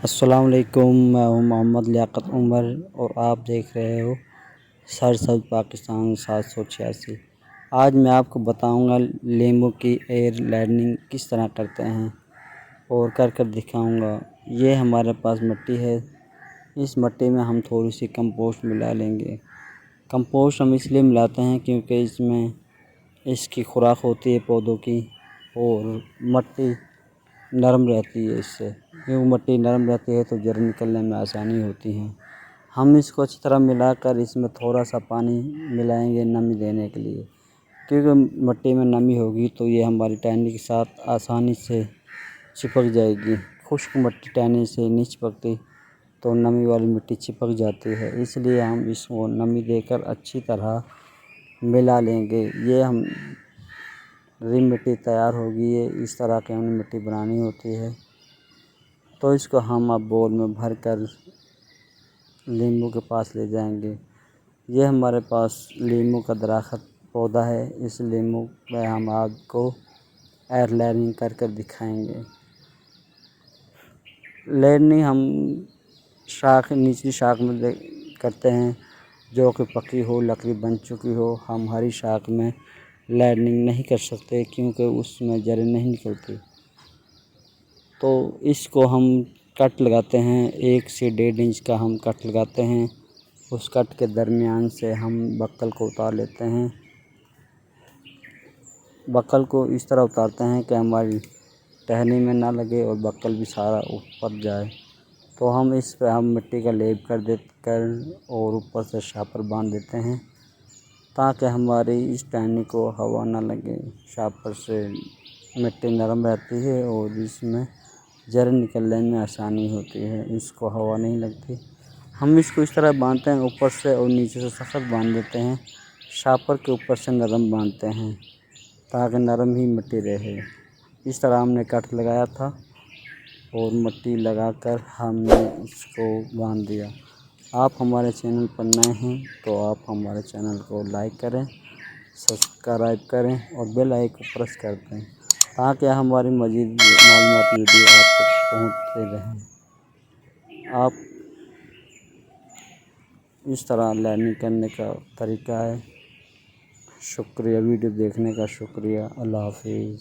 السلام علیکم، میں ہوں محمد لیاقت عمر اور آپ دیکھ رہے ہو سرسبز پاکستان 786۔ آج میں آپ کو بتاؤں گا لیمو کی ایئر لائننگ کس طرح کرتے ہیں اور کر دکھاؤں گا۔ یہ ہمارے پاس مٹی ہے، اس مٹی میں ہم تھوڑی سی کمپوسٹ ملا لیں گے۔ کمپوسٹ ہم اس لیے ملاتے ہیں کیونکہ اس میں اس کی خوراک ہوتی ہے پودوں کی، اور مٹی نرم رہتی ہے۔ اس سے کیوں مٹی نرم رہتی ہے تو جڑیں نکلنے میں آسانی ہوتی ہیں۔ ہم اس کو اچھی طرح ملا کر اس میں تھوڑا سا پانی ملائیں گے نمی دینے کے لیے، کیونکہ مٹی میں نمی ہوگی تو یہ ہماری ٹہنی کے ساتھ آسانی سے چپک جائے گی۔ خشک مٹی ٹہنی سے نہیں چپکتی تو نمی والی مٹی چپک جاتی ہے، اس لیے ہم اس کو نمی دے کر اچھی طرح ملا لیں گے۔ یہ ہماری مٹی تیار ہوگی۔ یہ اس طرح کی ہمیں مٹی بنانی ہوتی ہے۔ تو اس کو ہم اب بول میں بھر کر لیمو کے پاس لے جائیں گے۔ یہ ہمارے پاس لیمو کا درخت پودا ہے، اس لیمو میں ہم آپ کو ایئر لائننگ کر دکھائیں گے۔ لائننگ ہم نچلی شاخ میں کرتے ہیں جو کہ پکی ہو، لکڑی بن چکی ہو۔ ہم ہری شاخ میں لائننگ نہیں کر سکتے کیونکہ اس میں جڑیں نہیں نکلتی، تو اس کو ہم کٹ لگاتے ہیں۔ 1 سے 1.5 انچ کا ہم کٹ لگاتے ہیں۔ اس کٹ کے درمیان سے ہم بکل کو اتار لیتے ہیں۔ بکل کو اس طرح اتارتے ہیں کہ ہماری ٹہنی میں نہ لگے اور بکل بھی سارا اوپر جائے۔ تو ہم اس پہ مٹی کا لیپ کر اور اوپر سے شاپر باندھ دیتے ہیں تاکہ ہماری اس ٹہنی کو ہوا نہ لگے۔ شاپر سے مٹی نرم رہتی ہے اور اس میں جڑیں نکلنے میں آسانی ہوتی ہے، اس کو ہوا نہیں لگتی۔ ہم اس کو اس طرح باندھتے ہیں، اوپر سے اور نیچے سے سخت باندھ دیتے ہیں، شاپر کے اوپر سے نرم باندھتے ہیں تاکہ نرم ہی مٹی رہے۔ اس طرح ہم نے کٹ لگایا تھا اور مٹی لگا کر ہم نے اس کو باندھ دیا۔ آپ ہمارے چینل پر نئے ہیں تو آپ ہمارے چینل کو لائک کریں، سبسکرائب کریں اور بیل آئیکن کو پریس کر دیں تاکہ ہماری مزید معلوماتی ویڈیو آپ تک پہنچتے رہیں۔ آپ اس طرح لائننگ کرنے کا طریقہ ہے۔ شکریہ، ویڈیو دیکھنے کا شکریہ۔ اللہ حافظ۔